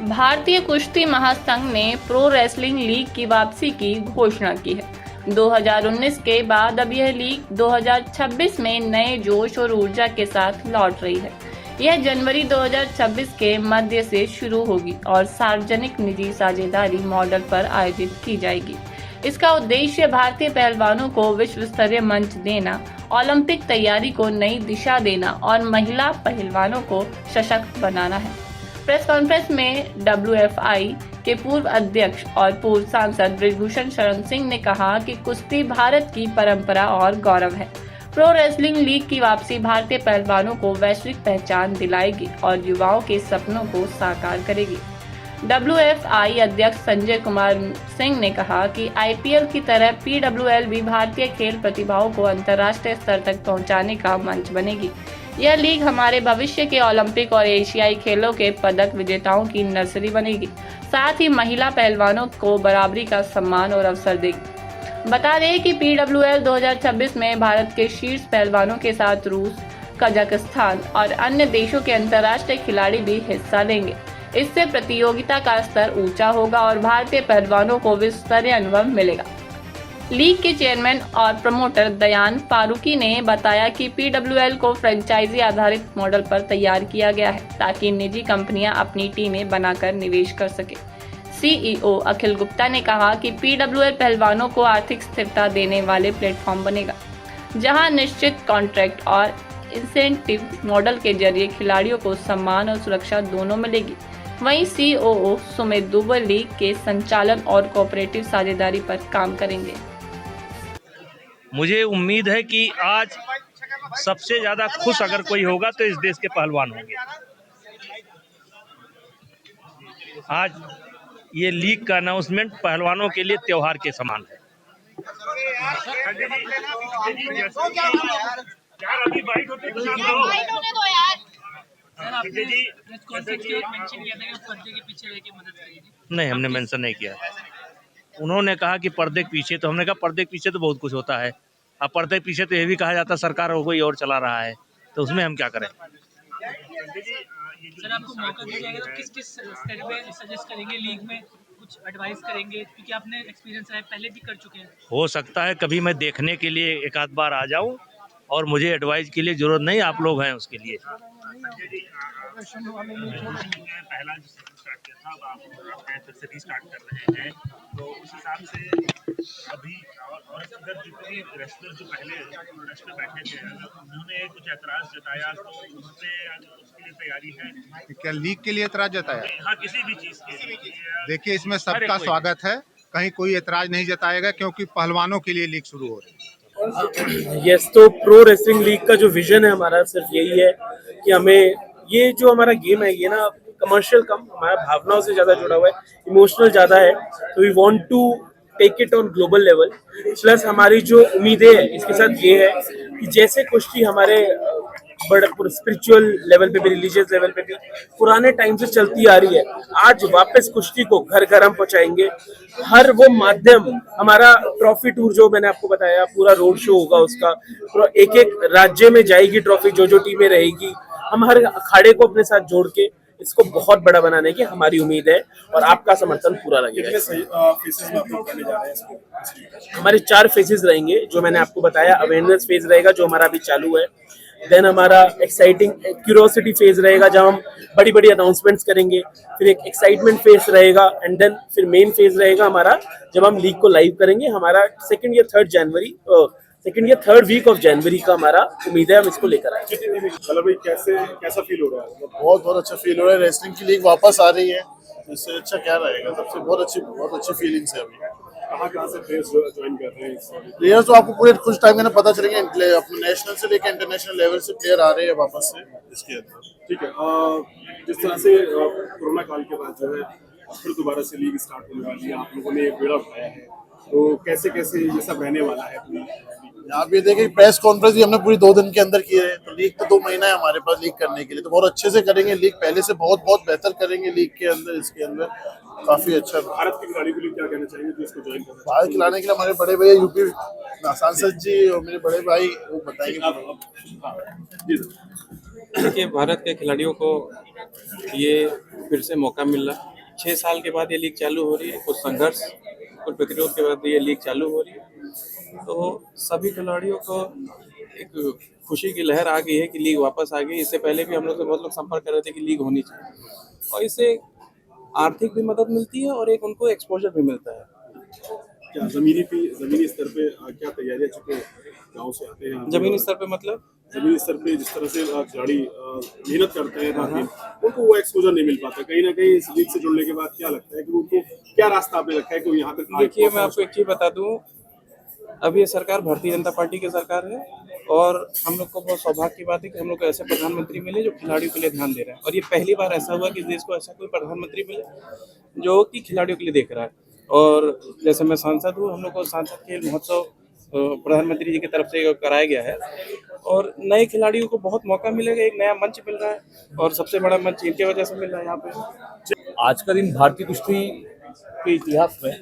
भारतीय कुश्ती महासंघ ने प्रो रेसलिंग लीग की वापसी की घोषणा की है। 2019 के बाद अब यह लीग 2026 में नए जोश और ऊर्जा के साथ लौट रही है। यह जनवरी 2026 के मध्य से शुरू होगी और सार्वजनिक निजी साझेदारी मॉडल पर आयोजित की जाएगी। इसका उद्देश्य भारतीय पहलवानों को विश्व स्तरीय मंच देना, ओलंपिक तैयारी को नई दिशा देना और महिला पहलवानों को सशक्त बनाना है। प्रेस कॉन्फ्रेंस में WFI के पूर्व अध्यक्ष और पूर्व सांसद बृजभूषण शरण सिंह ने कहा कि कुश्ती भारत की परंपरा और गौरव है। प्रो रेसलिंग लीग की वापसी भारतीय पहलवानों को वैश्विक पहचान दिलाएगी और युवाओं के सपनों को साकार करेगी। WFI अध्यक्ष संजय कुमार सिंह ने कहा कि IPL की तरह PWL भी भारतीय खेल प्रतिभाओं को अंतर्राष्ट्रीय स्तर तक पहुंचाने का मंच बनेगी। यह लीग हमारे भविष्य के ओलंपिक और एशियाई खेलों के पदक विजेताओं की नर्सरी बनेगी, साथ ही महिला पहलवानों को बराबरी का सम्मान और अवसर देगी। बता दें कि PWL 2026 में भारत के शीर्ष पहलवानों के साथ रूस, कजाकिस्तान और अन्य देशों के अंतर्राष्ट्रीय खिलाड़ी भी हिस्सा लेंगे। इससे प्रतियोगिता का स्तर ऊंचा होगा और भारतीय पहलवानों को विश्व स्तरीय अनुभव मिलेगा। लीग के चेयरमैन और प्रमोटर दयान फारूकी ने बताया कि PWL को फ्रेंचाइजी आधारित मॉडल पर तैयार किया गया है ताकि निजी कंपनियां अपनी टीमें बनाकर निवेश कर सके। CEO अखिल गुप्ता ने कहा कि PWL पहलवानों को आर्थिक स्थिरता देने वाले प्लेटफॉर्म बनेगा, जहां निश्चित कॉन्ट्रैक्ट और इंसेंटिव मॉडल के जरिए खिलाड़ियों को सम्मान और सुरक्षा दोनों मिलेगी। वहीं COO सुमित दुबे लीग के संचालन और कोऑपरेटिव साझेदारी पर काम करेंगे। मुझे उम्मीद है कि आज सबसे ज़्यादा खुश अगर कोई होगा तो इस देश के पहलवान होंगे। आज ये लीग का अनाउंसमेंट पहलवानों के लिए त्योहार के समान है। नहीं, हमने मेंशन नहीं किया। उन्होंने कहा कि पर्दे के पीछे, तो हमने कहा पर्दे के पीछे तो बहुत कुछ होता है। अब पर्दे के पीछे तो ये भी कहा जाता है सरकार हो गई और चला रहा है, तो उसमें हम क्या करें। सर, आपको मौका दिया जाएगा तो किस स्तर पे सजेस्ट करेंगे, लीग में कुछ एडवाइस करेंगे, क्योंकि आपने एक्सपीरियंस है, पहले भी कर चुके हैं। हो सकता है कभी मैं देखने के लिए एक आध बार आ जाऊं और मुझे एडवाइस के लिए जरूरत नहीं, आप लोग हैं उसके लिए। पहला स्टार्ट किया था, अब आप फिर से रीस्टार्ट कर रहे हैं, तो उस हिसाब से अभी और अगर जितने रेसलर जो पहले रेसलर बैठे थे, उन्होंने कुछ ऐतराज जताया तो उससे उसके लिए तैयारी है क्या लीग के लिए ऐतराज जताया? हाँ, किसी भी चीज़ के लिए। देखिए, इसमें सबका स्वागत है, कहीं कोई ऐतराज नहीं जताएगा क्योंकि पहलवानों के लिए लीग शुरू हो रही है। यस, तो प्रो रेसलिंग लीग का जो विजन है हमारा सिर्फ यही है कि हमें ये जो हमारा गेम है ये ना कमर्शियल कम, हमारा भावनाओं से ज्यादा जुड़ा हुआ है, इमोशनल ज्यादा है। तो we want to take it on global level. Plus हमारी जो उम्मीदें है इसके साथ ये है कि जैसे कुश्ती हमारे बड़े स्पिरिचुअल लेवल पे भी, रिलीजियस लेवल पे भी पुराने टाइम से चलती आ रही है, आज वापस कुश्ती को घर घर हम पहुंचाएंगे। हर वो माध्यम, हमारा ट्रॉफी टूर जो मैंने आपको बताया, पूरा रोड शो होगा, उसका एक एक राज्य में जाएगी ट्रॉफी, जो जो टीमें रहेगी, हम हर अखाड़े को अपने साथ जोड़ के इसको बहुत बड़ा बनाने की हमारी उम्मीद है और आपका समर्थन पूरा लगेगा। हमारे 4 फेजेस रहेंगे जो मैंने आपको बताया। अवेयरनेस फेज रहेगा जो हमारा अभी चालू है, देन हमारा एक्साइटिंग क्यूरियोसिटी फेज रहेगा जब हम बड़ी बड़ी अनाउंसमेंट्स करेंगे, फिर एक एक्साइटमेंट फेज रहेगा, एंड देन फिर मेन फेज रहेगा हमारा जब हम लीग को लाइव करेंगे। हमारा सेकंड या थर्ड वीक ऑफ जनवरी का हमारा उम्मीद है हम इसको लेकर आए। चलो भाई, कैसा फील हो रहा है? बहुत अच्छा फील हो रहा है। रेसलिंग की लीग वापस आ रही है, इससे अच्छा क्या रहेगा। सबसे बहुत अच्छी फीलिंग्स है। अभी कहाँ से प्लेयर्स ज्वाइन कर रहे हैं? प्लेयर्स तो आपको पूरे कुछ टाइम में पता चलेंगे। अपने नेशनल से लेकर इंटरनेशनल लेवल से प्लेयर आ रहे हैं वापस से इसके अंदर। ठीक है, जिस तरह से कोरोना काल के बाद जो है फिर दोबारा से लीग स्टार्ट होने वाली है, आप लोगों ने बेड़ा उठाया है, तो कैसे ये सब रहने वाला है? आप ये देखिए, प्रेस कॉन्फ्रेंस भी हमने पूरी 2 दिन के अंदर की है, तो लीग तो 2 महीना है हमारे पास लीग करने के लिए, तो बहुत अच्छे से करेंगे लीग, पहले से बहुत बेहतर करेंगे लीग के अंदर। इसके अंदर काफी अच्छा। भारत के खिलाड़ी के लिए क्या कहना चाहेंगे जो इसको ज्वाइन करना? भारत खिलाने के लिए हमारे बड़े भैया यूपी सांसद जी और मेरे बड़े भाई वो बताएंगे। देखिए, भारत के खिलाड़ियों को ये फिर से मौका मिल रहा है 6 साल के बाद ये लीग चालू हो रही है, कुछ संघर्ष, कुछ प्रतिरोध के बाद ये लीग चालू हो रही है। तो सभी खिलाड़ियों को एक खुशी की लहर आ गई है कि लीग वापस आ गई। इससे पहले भी हम लोग से बहुत लोग संपर्क कर रहे थे कि लीग होनी चाहिए, और इससे आर्थिक भी मदद मिलती है और एक उनको एक्सपोजर भी मिलता है। क्या जमीनी स्तर पे क्या तैयारियां, चुके गाँव से आते हैं जमीनी स्तर पे मतलब जमीनी स्तर पे जिस तरह से खिलाड़ी मेहनत करते हैं रात दिन, उनको वो एक्सपोजर नहीं मिल पाता। कहीं ना कहीं इस लीग से जुड़ने के बाद क्या लगता है कि उनको क्या रास्ता आपने रखा है कि वो यहाँ तक? देखिए, मैं आपको एक चीज़ बता दूं, अब ये सरकार भारतीय जनता पार्टी की सरकार है, और हम लोग को बहुत सौभाग्य की बात है कि हम लोग को ऐसे प्रधानमंत्री मिले जो खिलाड़ियों के लिए ध्यान दे रहा है। और ये पहली बार ऐसा हुआ कि देश को ऐसा कोई प्रधानमंत्री मिले जो कि खिलाड़ियों के लिए देख रहा है। और जैसे मैं सांसद हूँ, हम लोग को सांसद खेल महोत्सव प्रधानमंत्री जी की तरफ से कराया गया है, और नए खिलाड़ियों को बहुत मौका मिलेगा, एक नया मंच मिल रहा है, और सबसे बड़ा मंच इनके वजह से मिल रहा है यहाँ पे। आज का दिन भारतीय कुश्ती के इतिहास में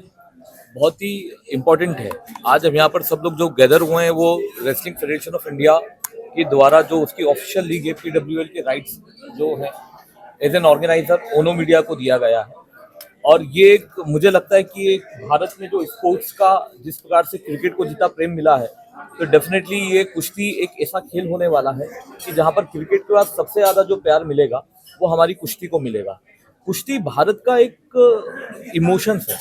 बहुत ही इम्पोर्टेंट है। आज हम यहाँ पर सब लोग जो गैदर हुए हैं वो रेसलिंग फेडरेशन ऑफ इंडिया के द्वारा जो उसकी ऑफिशियल लीग है PWL के राइट्स जो है एज एन ऑर्गेनाइजर ओनो मीडिया को दिया गया है। और ये मुझे लगता है कि एक भारत में जो स्पोर्ट्स का जिस प्रकार से क्रिकेट को जितना प्रेम मिला है, तो डेफिनेटली ये कुश्ती एक ऐसा खेल होने वाला है कि जहाँ पर क्रिकेट के बाद सबसे ज़्यादा जो प्यार मिलेगा वो हमारी कुश्ती को मिलेगा। कुश्ती भारत का एक इमोशंस है।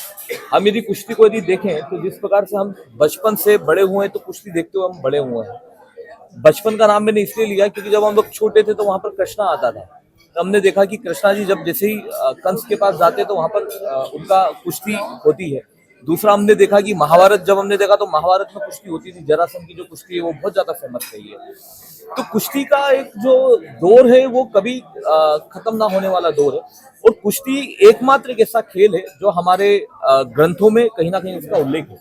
हम यदि कुश्ती को यदि देखें तो जिस प्रकार से हम बचपन से बड़े हुए हैं, तो कुश्ती देखते हुए हम बड़े हुए हैं। बचपन का नाम मैंने इसलिए लिया क्योंकि जब हम लोग छोटे थे तो वहाँ पर कृष्णा आता था, तो हमने देखा कि कृष्णा जी जब जैसे ही कंस के पास जाते तो वहाँ पर उनका कुश्ती होती है। दूसरा हमने देखा कि महाभारत जब हमने देखा तो महाभारत में कुश्ती होती थी, जरासंध की जो कुश्ती है वो बहुत ज्यादा फेमस रही है। तो कुश्ती का एक जो दौर है वो कभी खत्म ना होने वाला दौर है, और कुश्ती एकमात्र एक ऐसा खेल है जो हमारे ग्रंथों में कहीं ना कहीं उसका उल्लेख है।